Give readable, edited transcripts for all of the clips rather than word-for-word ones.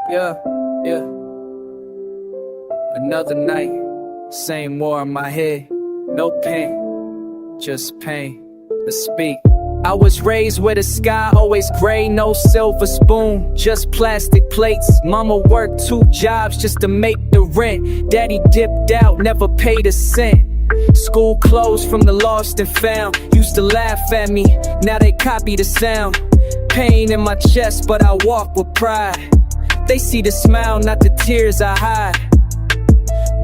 Yeah, yeah. Another night, same war in my head. No pain, just pain. Let's speak. I was raised where the sky always gray, no silver spoon, just plastic plates. Mama worked 2 jobs just to make the rent. Daddy dipped out, never paid a cent. School closed from the lost and found. Used to laugh at me, now they copy the sound. Pain in my chest, but I walk with pride. They see the smile, not the tears I hide.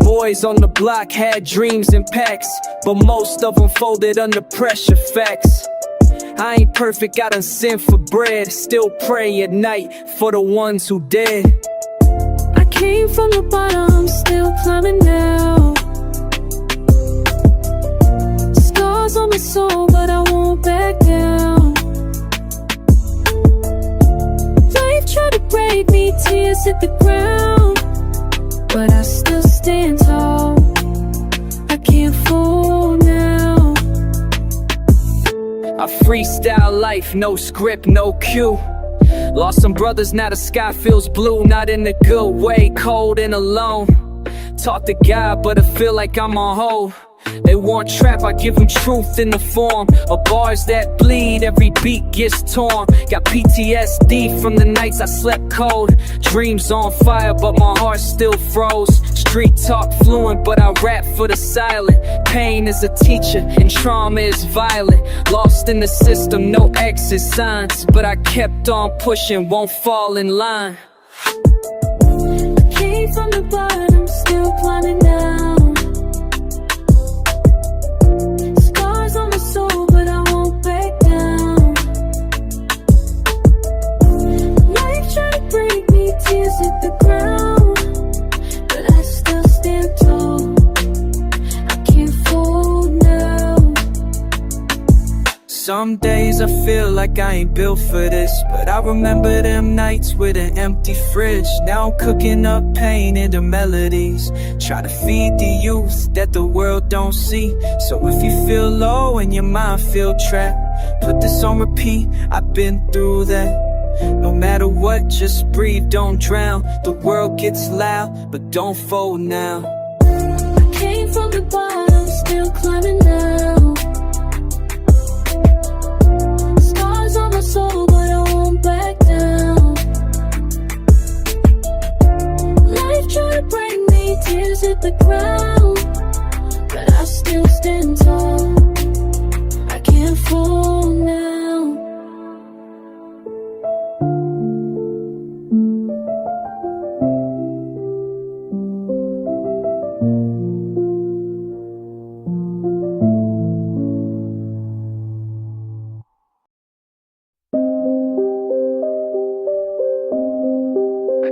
Boys on the block had dreams and packs, but most of them folded under pressure, facts. I ain't perfect, I done sin for bread. Still pray at night for the ones who dead. I came from the bottom, still climbing now. Scars on my soul, but I won't back down. Life tried to break me, tears hit the ground, but I still stand tall. I can't fall now. I freestyle life, no script, no cue. Lost some brothers, now the sky feels blue. Not in a good way, cold and alone. Talk to God, but I feel like I'm on hold. They want trap, I give them truth in the form of bars that bleed, every beat gets torn. Got PTSD from the nights I slept cold. Dreams on fire, but my heart still froze. Street talk fluent, but I rap for the silent. Pain is a teacher, and trauma is violent. Lost in the system, no exit signs, but I kept on pushing, won't fall in line. I came from the bottom, still climbing down. Some days I feel like I ain't built for this, but I remember them nights with an empty fridge. Now I'm cooking up pain into melodies, try to feed the youth that the world don't see. So if you feel low and your mind feel trapped, put this on repeat, I've been through that. No matter what, just breathe, don't drown. The world gets loud, but don't fold now. I came from the bottom, still climbing now. Soul, but I won't back down. Life tried to break me, tears hit the ground, but I still stand tall. I can't fall now.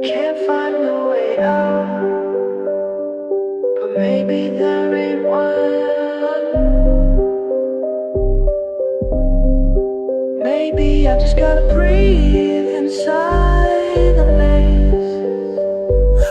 Can't find a way out, but maybe there ain't one. Maybe I just gotta breathe inside the maze.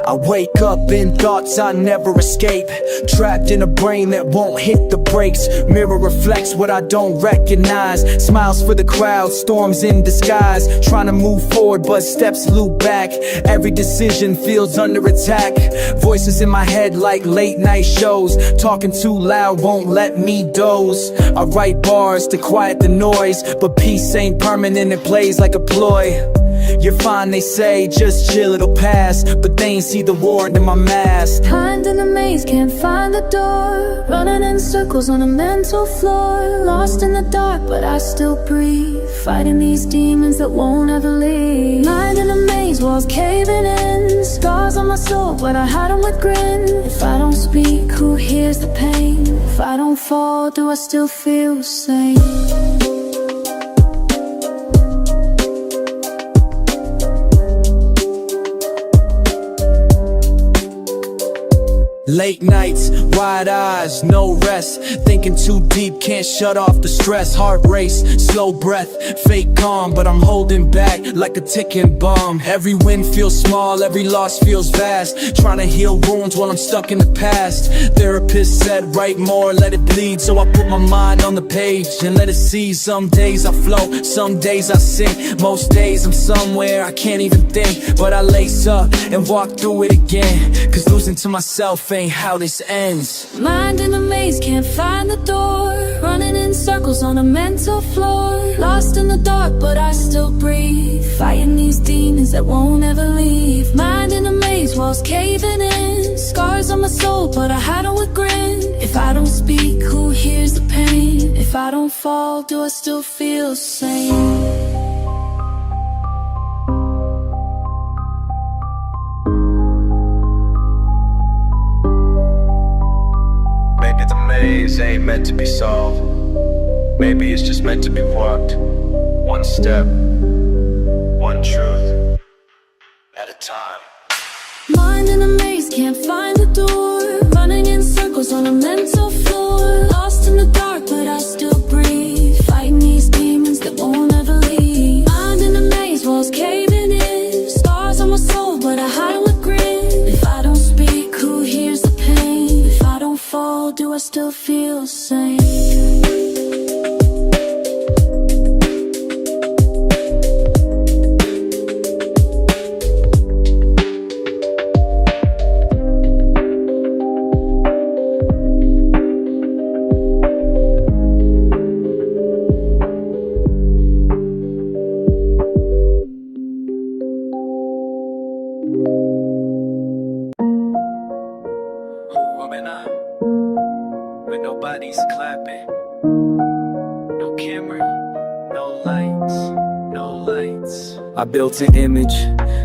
I wake up in thoughts I never escape, trapped in a brain that won't hit the brakes. Mirror reflects what I don't recognize, smiles for the crowd, storms in disguise. Trying to move forward but steps loop back, every decision feels under attack. Voices in my head like late night shows, talking too loud won't let me doze. I write bars to quiet the noise, but peace ain't permanent, it plays like a ploy. You're fine, they say, just chill, it'll pass, but they ain't see the war under my mask. Mind in a maze, can't find the door, running in circles on a mental floor. Lost in the dark, but I still breathe, fighting these demons that won't ever leave. Mind in a maze, walls caving in, scars on my soul, but I hide them with grin. If I don't speak, who hears the pain? If I don't fall, do I still feel safe? Late nights, wide eyes, no rest. Thinking too deep, can't shut off the stress. Heart race, slow breath, fake calm, but I'm holding back like a ticking bomb. Every win feels small, every loss feels vast. Trying to heal wounds while I'm stuck in the past. Therapist said write more, let it bleed. So I put my mind on the page and let it see. Some days I flow, some days I sink. Most days I'm somewhere I can't even think, but I lace up and walk through it again. Cause losing to myself ain't how this ends. Mind in a maze, can't find the door. Running in circles on a mental floor. Lost in the dark, but I still breathe. Fighting these demons that won't ever leave. Mind in a maze, walls caving in. Scars on my soul, but I hide them with grin. If I don't speak, who hears the pain? If I don't fall, do I still feel sane? Maybe the maze ain't meant to be solved. Maybe it's just meant to be walked. One step, one truth at a time. Mind in a maze, can't find the door. Running in circles on a mental floor. Lost in the dark, but I still breathe. Fighting these demons that won't ever leave. Mind in a maze, walls caving in. Scars on my soul, but I hide them with grin. If I don't speak, who hears the pain? If I don't fall, do I still feel sane? When nobody's clapping, no camera, no lights, no lights. I built an image,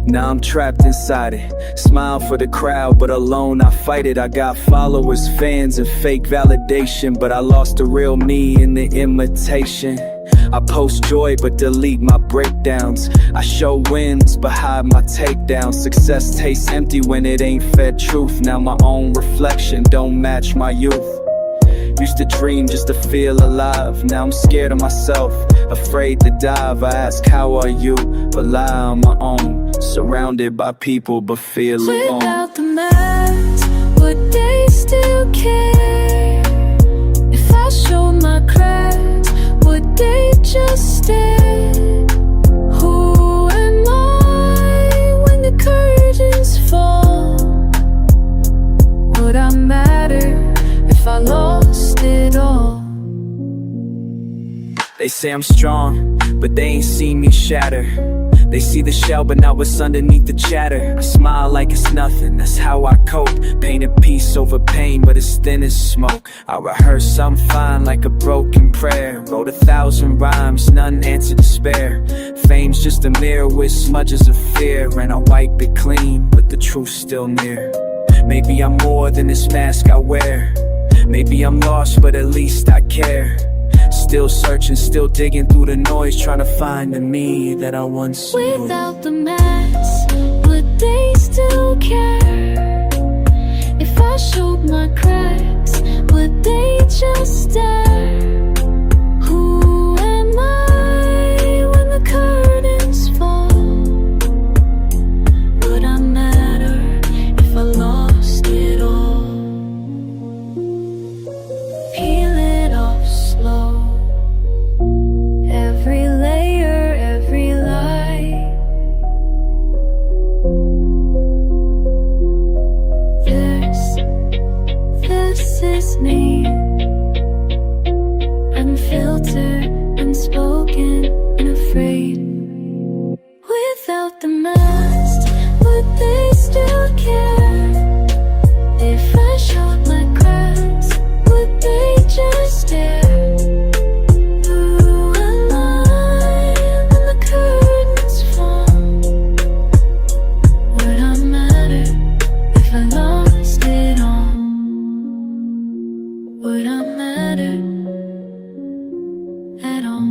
now I'm trapped inside it. Smile for the crowd, but alone I fight it. I got followers, fans, and fake validation, but I lost the real me in the imitation. I post joy but delete my breakdowns. I show wins but hide my takedowns. Success tastes empty when it ain't fed truth. Now my own reflection don't match my youth. Used to dream just to feel alive. Now I'm scared of myself, afraid to dive. I ask how are you, but lie on my own. Surrounded by people but feel alone. Without the mask, would they still care? If I showed my cracks, would they just stare? Who am I when the curtains fall? Would I matter if I lost it all? They say I'm strong, but they ain't seen me shatter. They see the shell, but not what's underneath the chatter. I smile like it's nothing, that's how I cope. Painted peace over pain, but it's thin as smoke. I rehearse, I'm fine like a broken prayer. Wrote 1,000 rhymes, none answered despair. Fame's just a mirror with smudges of fear, and I wipe it clean, but the truth's still near. Maybe I'm more than this mask I wear. Maybe I'm lost, but at least I care. Still searching, still digging through the noise, trying to find the me that I once knew. Without the mask, would they still care? If I showed my cracks, would they just stare? Who am I when the curtains fall? Would I matter if I lost it all? Peel it off slow. Every layer, every lie. This is me. Unfiltered, unspoken, and afraid. Without the mask, would they still care? If I showed my cracks, would they just stare? Would I matter at all?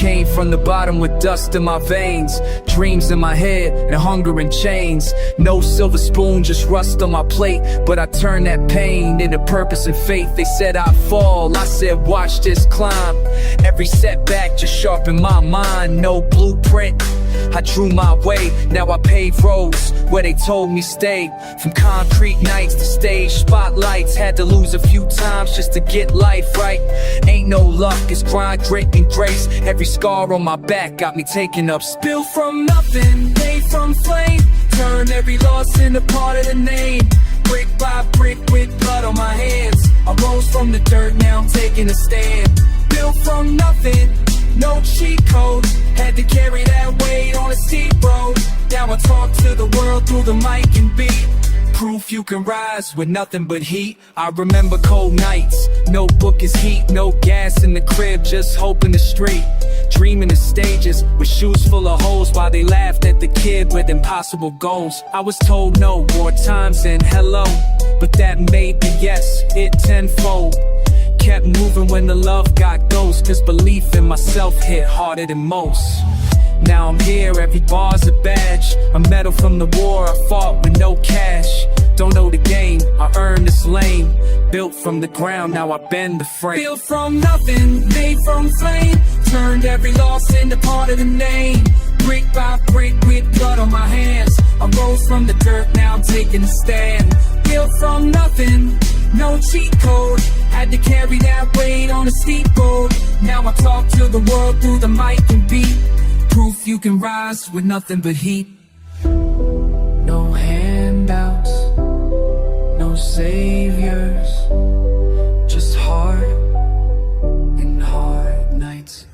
came from the bottom with dust in my veins, dreams in my head and hunger in chains. No silver spoon, just rust on my plate, but I turned that pain into purpose and faith. They said I'd fall, I said watch this climb. Every setback just sharpened my mind. No blueprint, I drew my way. Now I pave roads where they told me stay. From concrete nights to stage spotlights, had to lose a few times just to get life right. Ain't no luck, it's grind, grit, and grace. Every scar on my back got me taking up. Built from nothing, made from flame. Turn every loss into part of the name. Brick by brick with blood on my hands. I rose from the dirt, now I'm taking a stand. Built from nothing, no cheat code. Had to carry that weight on a steep road. Now I talk to the world through the mic and beat. Proof you can rise with nothing but heat. I remember cold nights, no book is heat. No gas in the crib, just hope in the street. Dreaming the stages with shoes full of holes, while they laughed at the kid with impossible goals. I was told no more times than hello, but that made me yes, it tenfold. Kept moving when the love got ghost, cause belief in myself hit harder than most. Now I'm here, every bar's a badge, a medal from the war I fought with no cash. Don't know the game, I earned this lane. Built from the ground, now I bend the frame. Built from nothing, made from flame. Turned every loss into part of the name. Brick by brick with blood on my hands. I rose from the dirt, now I'm taking a stand. Built from nothing, no cheat code. Had to carry that weight on a steep road. Now I talk to the world through the mic and beat. Proof you can rise with nothing but heat. No handouts, no saviors, just heart and hard nights.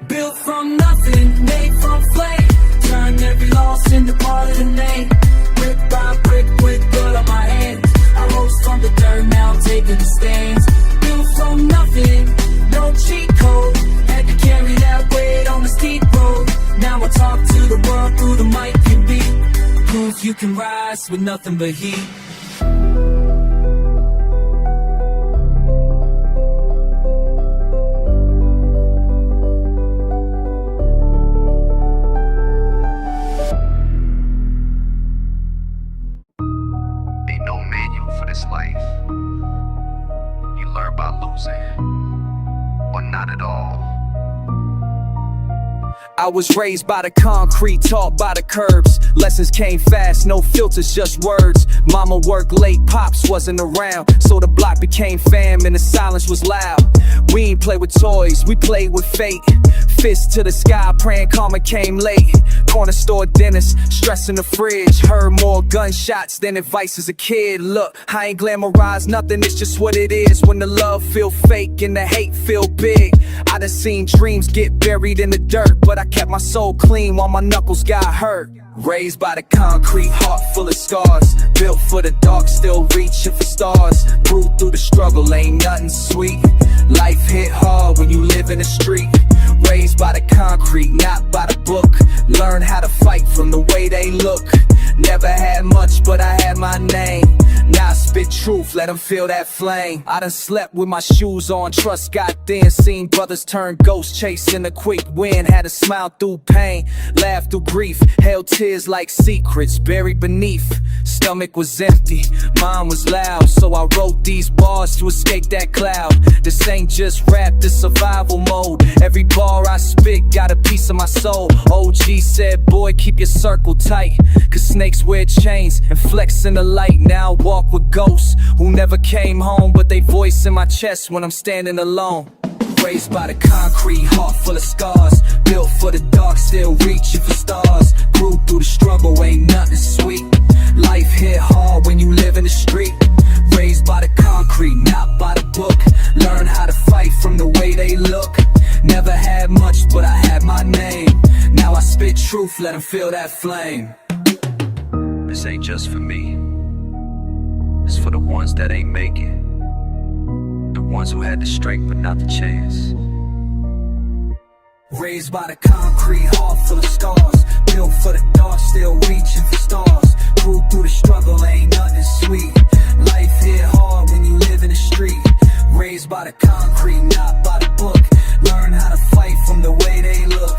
Built from nothing, made from flame. Turned every loss into part of the name. Brick by brick with blood on my hands. I rose from the dirt, now I'm taking the stands. Built from nothing, no cheat code. Had to carry that weight on the steep road. Now I talk to the world through the mic and beat. Proof you can rise with nothing but heat. I was raised by the concrete, taught by the curbs. Lessons came fast, no filters, just words. Mama worked late, pops wasn't around, so the block became fam and the silence was loud. We ain't play with toys, we played with fate. Fist to the sky, praying karma came late. Corner store dinners, stress in the fridge. Heard more gunshots than advice as a kid. Look, I ain't glamorized nothing, it's just what it is. When the love feel fake and the hate feel big. I done seen dreams get buried in the dirt, but I kept my soul clean while my knuckles got hurt. Raised by the concrete, heart full of scars. Built for the dark, still reaching for stars. Grew through the struggle, ain't nothing sweet. Life hit hard when you live in the street. Raised by the concrete, not by the book. Learn how to fight from the way they look. Never had much, but I had my name. Now I spit truth, let them feel that flame. I done slept with my shoes on, trust got thin. Seen brothers turn ghosts, chasing a quick win. Had to smile through pain, laugh through grief. Held tears like secrets buried beneath. Stomach was empty, mind was loud. So I wrote these bars to escape that cloud. This ain't just rap, this survival mode. Every bar I spit got a piece of my soul. OG said, boy, keep your circle tight, cause snakes wear chains and flex in the light. Now I walk with ghosts who never came home, but they voice in my chest when I'm standing alone. Raised by the concrete, heart full of scars. Built for the dark, still reaching for stars. Grew through the struggle, ain't nothing sweet. Life hit hard when you live in the street. Raised by the concrete, not by the book. Learn how to fight from the way they look. Never had much, but I had my name. Now I spit truth, let them feel that flame. This ain't just for me. It's for the ones that ain't make it. The ones who had the strength but not the chance. Raised by the concrete, heart full of scars. Built for the dark, still reaching for stars. Grew through the struggle, ain't nothing sweet. Life hit hard when you live in the street. Raised by the concrete, not by the book. Learn how to fight from the way they look.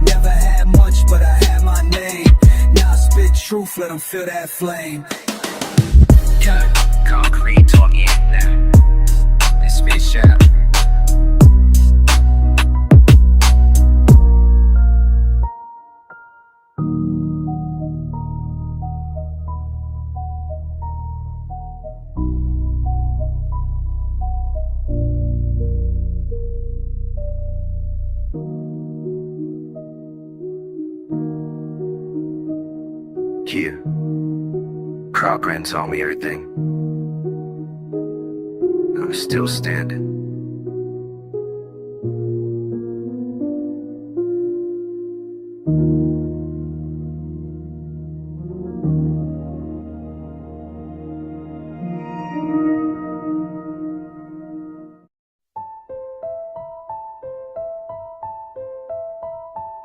Never had much, but I had my name. Now I spit truth, let them feel that flame. Yeah, concrete talking now. This bitch out. Yeah. Cochran told me everything. I'm still standing.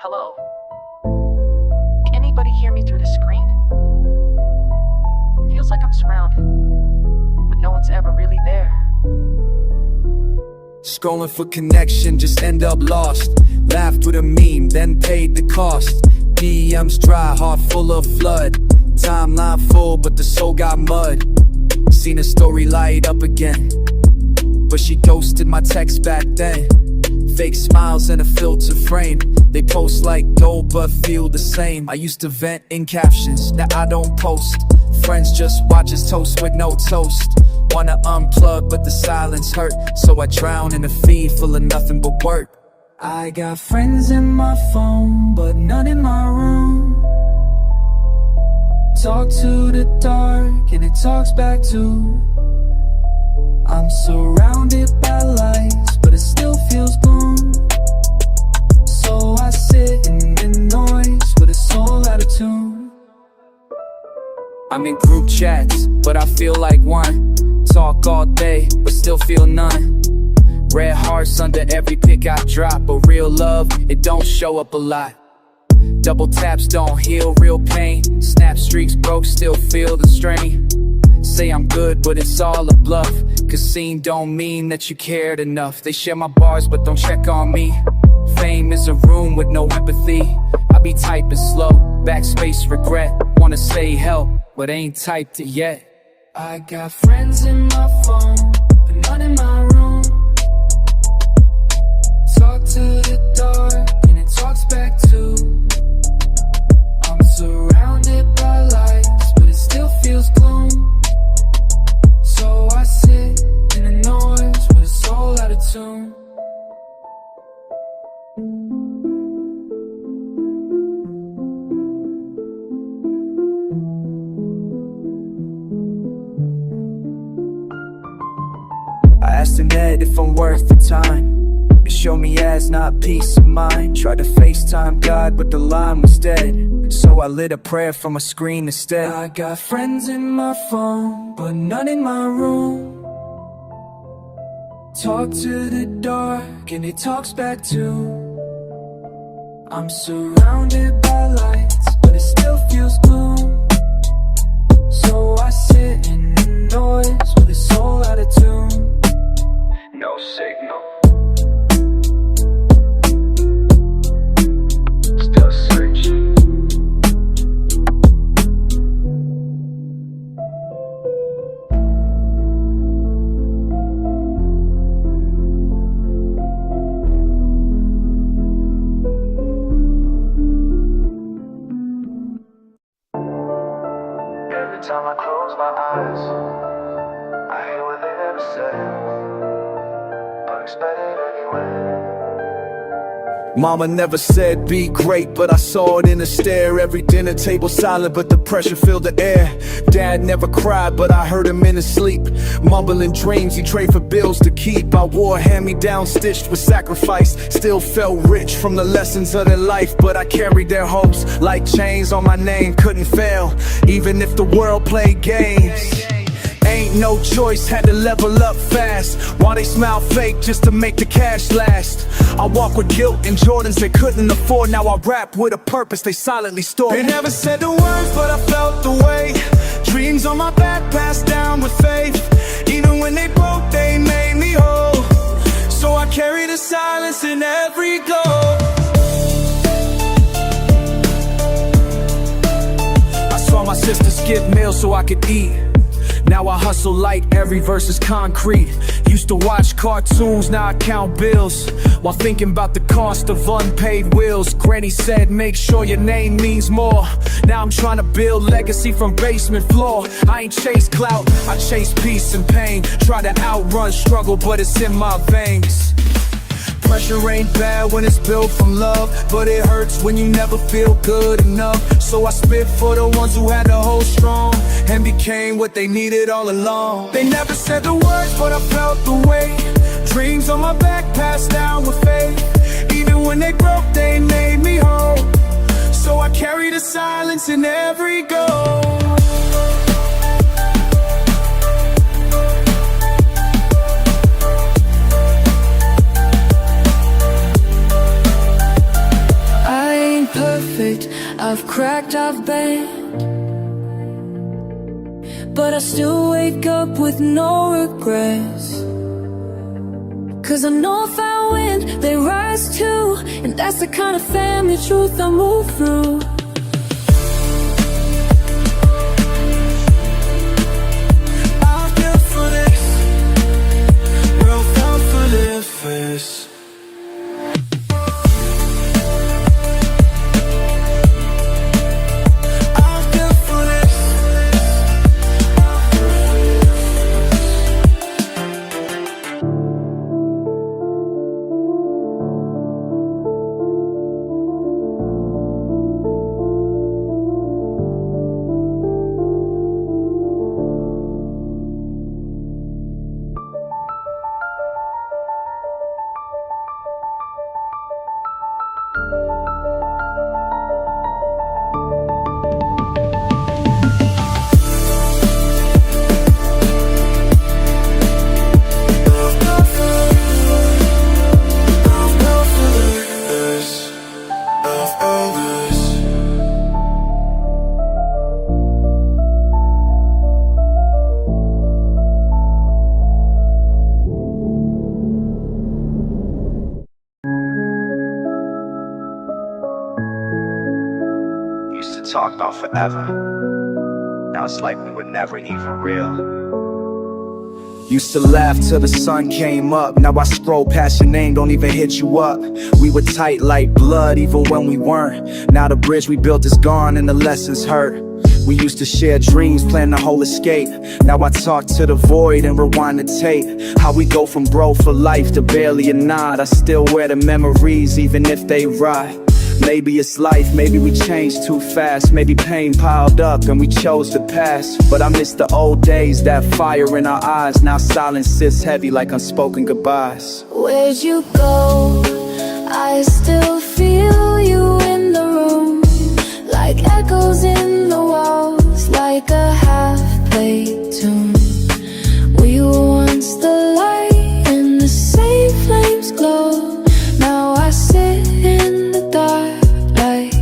Hello? Can anybody hear me through the screen? Feels like I'm surrounded, but no one's ever really there. Scrolling for connection, just end up lost. Laughed with a meme, then paid the cost. DMs dry, heart full of flood. Timeline full, but the soul got mud. Seen a story light up again, but she ghosted my text back then. Fake smiles in a filter frame. They post like dope but feel the same. I used to vent in captions, now I don't post. Friends just watch us toast with no toast. Wanna unplug but the silence hurt, so I drown in a feed full of nothing but work. I got friends in my phone, but none in my room. Talk to the dark and it talks back too. I'm surrounded by lights, but it still feels gloom. So I sit in the noise with a soul out of tune. I'm in group chats, but I feel like one. Talk all day, but still feel none. Red hearts under every pic I drop, but real love, it don't show up a lot. Double taps don't heal real pain. Snap streaks broke, still feel the strain. Say I'm good, but it's all a bluff. Cause seen don't mean that you cared enough. They share my bars, but don't check on me. Fame is a room with no empathy. I be typing slow, backspace regret. Wanna say help, but ain't typed it yet. I got friends in my phone, but none in my room. Talk to the dark, and it talks back too. I'm surrounded by lights, but it still feels gloom. So I sit in the noise with a soul out of tune. I asked Annette if I'm worth the time. It showed me as not peace of mind. Tried to FaceTime God, but the line was dead. So I lit a prayer from a screen instead. I got friends in my phone, but none in my room. Talk to the dark, and it talks back too. I'm surrounded by lights, but it still feels gloom. So I sit in the noise with a soul out of tune. No signal. Still searching. Every time I close my eyes, I hear what they never say, but expect it anyway. Mama never said be great, but I saw it in the stare. Every dinner table silent, but the pressure filled the air. Dad never cried, but I heard him in his sleep, mumbling dreams he traded for bills to keep. I wore a hand-me-down stitched with sacrifice. Still felt rich from the lessons of their life, but I carried their hopes like chains on my name. Couldn't fail, even if the world played games. Ain't no choice, had to level up fast. While they smile fake just to make the cash last. I walk with guilt and Jordans they couldn't afford. Now I rap with a purpose they silently store. They never said the words, but I felt the way. Dreams on my back, passed down with faith. Even when they broke, they made me whole. So I carry the silence in every goal. I saw my sister skip meals so I could eat. Now I hustle light, every verse is concrete. Used to watch cartoons, now I count bills while thinking about the cost of unpaid bills. Granny said, make sure your name means more. Now I'm trying to build legacy from basement floor. I ain't chase clout, I chase peace and pain. Try to outrun struggle, but it's in my veins. Pressure ain't bad when it's built from love, but it hurts when you never feel good enough. So I spit for the ones who had to hold strong and became what they needed all along. They never said the words, but I felt the weight. Dreams on my back, passed down with faith. Even when they broke, they made me whole. So I carry the silence in every goal. Perfect, I've cracked, I've bent, but I still wake up with no regrets. Cause I know if I win, they rise too. And that's the kind of family truth I move through. I've built for this, we'll fight for this. Talk about forever. Now it's like we were never even real. Used to laugh till the sun came up. Now I scroll past your name, don't even hit you up. We were tight like blood even when we weren't. Now the bridge we built is gone and the lessons hurt. We used to share dreams, plan the whole escape. Now I talk to the void and rewind the tape. How we go from bro for life to barely a nod. I still wear the memories even if they rot. Maybe it's life, maybe we changed too fast. Maybe pain piled up and we chose to pass. But I miss the old days, that fire in our eyes. Now silence sits heavy like unspoken goodbyes. Where'd you go? I still feel you in the room, like echoes in the walls, like a half-played tune. We were once the light and the same flames glow. Now I sit in the dark like,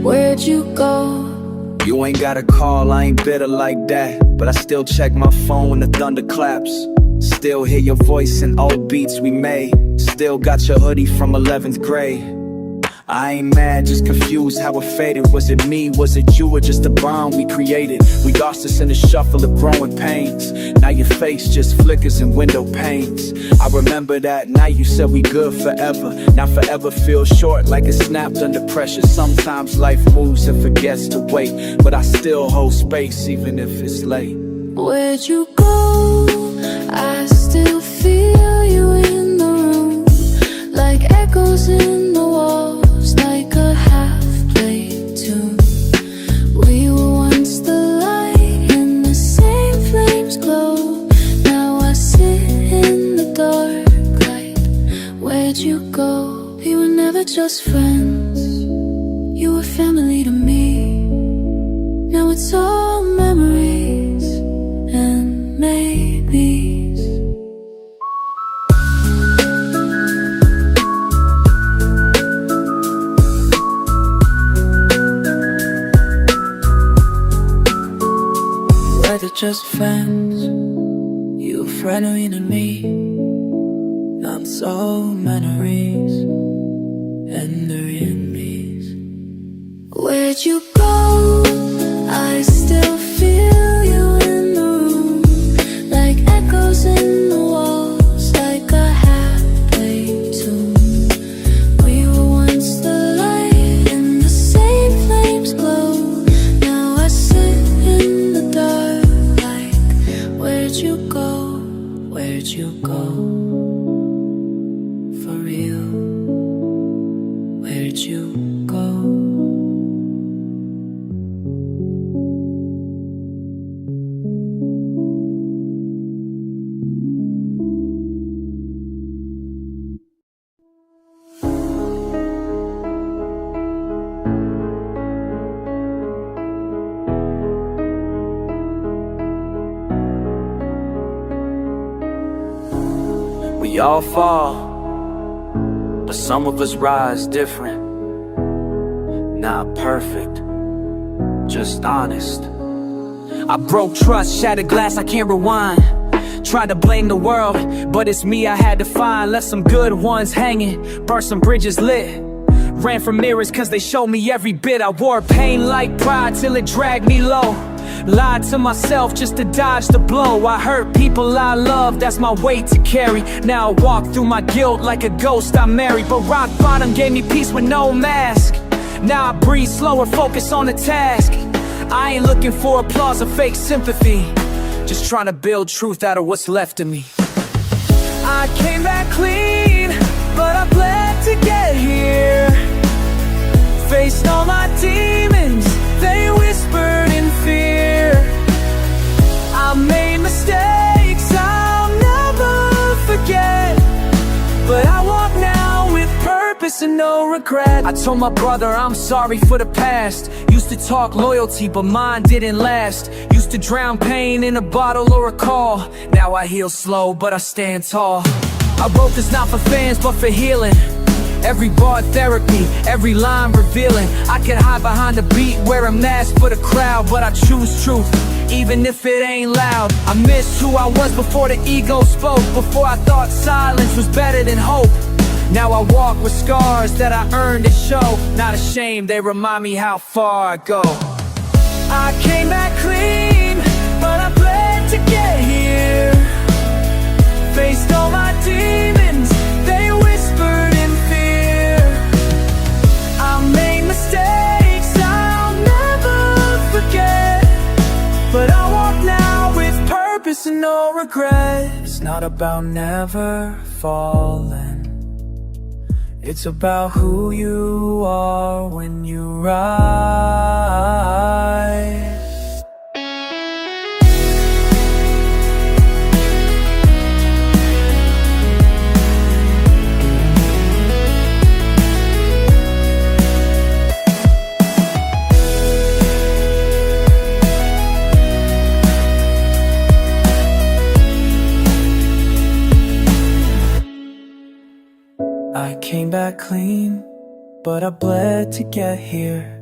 where'd you go? You ain't got a call, I ain't bitter like that. But I still check my phone when the thunder claps. Still hear your voice in old beats we made. Still got your hoodie from 11th grade. I ain't mad, just confused how it faded. Was it me, was it you, or just the bond we created? We lost us in the shuffle of growing pains. Now your face just flickers in window panes. I remember that night you said we good forever. Now forever feels short like it snapped under pressure. Sometimes life moves and forgets to wait, but I still hold space even if it's late. Where'd you go? I still feel you in the room, like echoes in the walls, like a half-played tune. We were once the light and the same flames glow. Now I sit in the dark like, where'd you go? We were never just friends, you were family to me. Now it's all memories and memories. just friends. You a friend of me, not so memories and the enemies. Where'd you go? I still feel you in the room, like echoes in the walls, like a half-played tune. We were once the light and the same flames glow. Now I sit in the dark like, where'd you go? Where'd you go? For real, where'd you go? We all fall, but some of us rise different. Not perfect, just honest. I broke trust, shattered glass, I can't rewind. Tried to blame the world, but it's me I had to find. Left some good ones hanging, burnt some bridges lit. Ran from mirrors cause they showed me every bit. I wore pain like pride till it dragged me low. Lied to myself just to dodge the blow. I hurt people I love, that's my weight to carry. Now I walk through my guilt like a ghost I married. But rock bottom gave me peace with no mask. Now I breathe slower, focus on the task. I ain't looking for applause or fake sympathy, just trying to build truth out of what's left of me. I came back clean, but I bled to get here. Faced all my demons, they whispered in fear. I made mistakes I'll never forget, but I walk now with purpose and no regret. I told my brother I'm sorry for the past. Used to talk loyalty, but mine didn't last. Used to drown pain in a bottle or a call. Now I heal slow, but I stand tall. I wrote this not for fans, but for healing. Every bar therapy, every line revealing. I can hide behind a beat, wear a mask for the crowd, but I choose truth, even if it ain't loud. I miss who I was before the ego spoke, before I thought silence was better than hope. Now I walk with scars that I earned to show. Not ashamed, they remind me how far I go. I came back clean, but I bled to get here. Faced all my demons, they whispered in fear. I made mistakes I'll never forget, but I walk now with purpose and no regret. It's not about never falling, it's about who you are when you rise. I came back clean, but I bled to get here.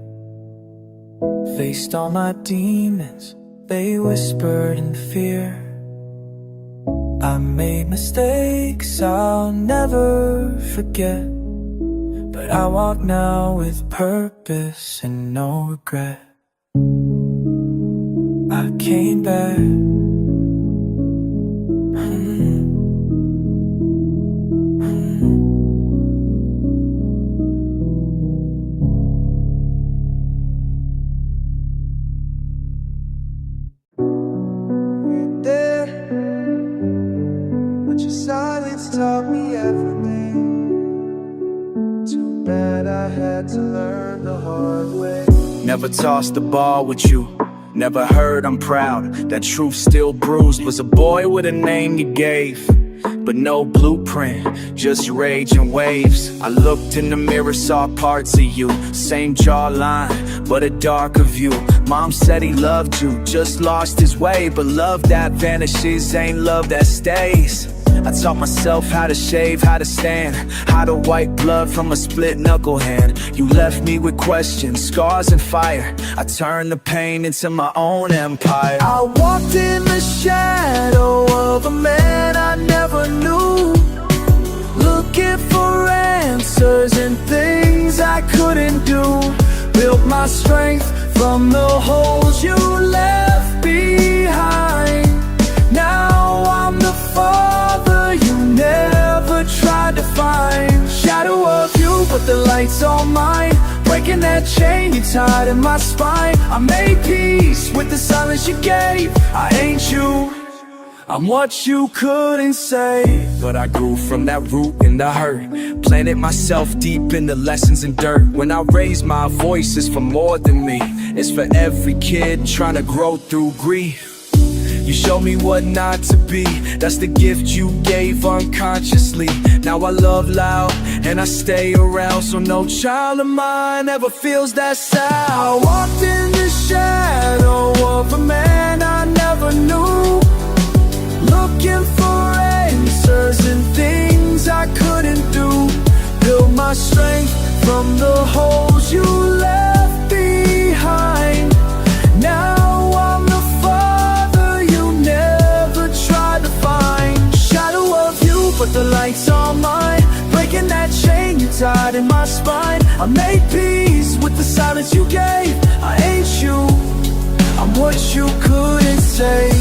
Faced all my demons, they whispered in fear. I made mistakes I'll never forget, but I walk now with purpose and no regret. I came back. Silence taught me everything. Too bad I had to learn the hard way. Never tossed the ball with you, never heard I'm proud. That truth still bruised. Was a boy with a name you gave, but no blueprint, just rage and waves. I looked in the mirror, saw parts of you. Same jawline, but a darker view. Mom said he loved you, just lost his way. But love that vanishes ain't love that stays. I taught myself how to shave, how to stand, how to wipe blood from a split knuckle hand. You left me with questions, scars and fire. I turned the pain into my own empire. I walked in the shadow of a man I never knew, looking for answers and things I couldn't do. Built my strength from the holes you left behind. Now I'm the father you never tried to find. Shadow of you, but the light's all mine. Breaking that chain you tied in my spine. I made peace with the silence you gave. I ain't you, I'm what you couldn't say. But I grew from that root in the hurt, planted myself deep in the lessons and dirt. When I raise my voice, it's for more than me. It's for every kid trying to grow through grief. You showed me what not to be, that's the gift you gave unconsciously. Now I love loud and I stay around, so no child of mine ever feels that sound. I walked in the shadow of a man I never knew, looking for answers and things I couldn't do. Built my strength from the holes you left behind. Now I'm the father you never tried to find. Shadow of you, but the light's all mine. Breaking that chain you tied in my spine. I made peace with the silence you gave. I ain't you, I'm what you couldn't say.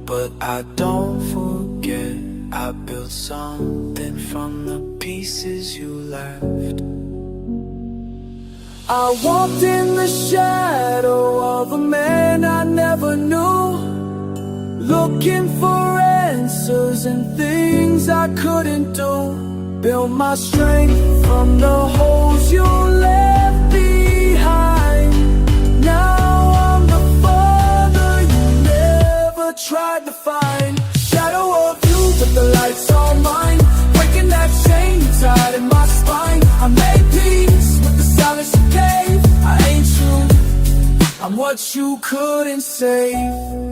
But I don't forget, I built something from the pieces you left. I walked in the shadow of a man I never knew, looking for answers and things I couldn't do. Built my strength from the holes you left behind. Now I'm the father you never tried to find. Shadow of you, but the light's all mine. Breaking that chain you tied in my spine. I made peace with the silence you gave. I ain't you, I'm what you couldn't save.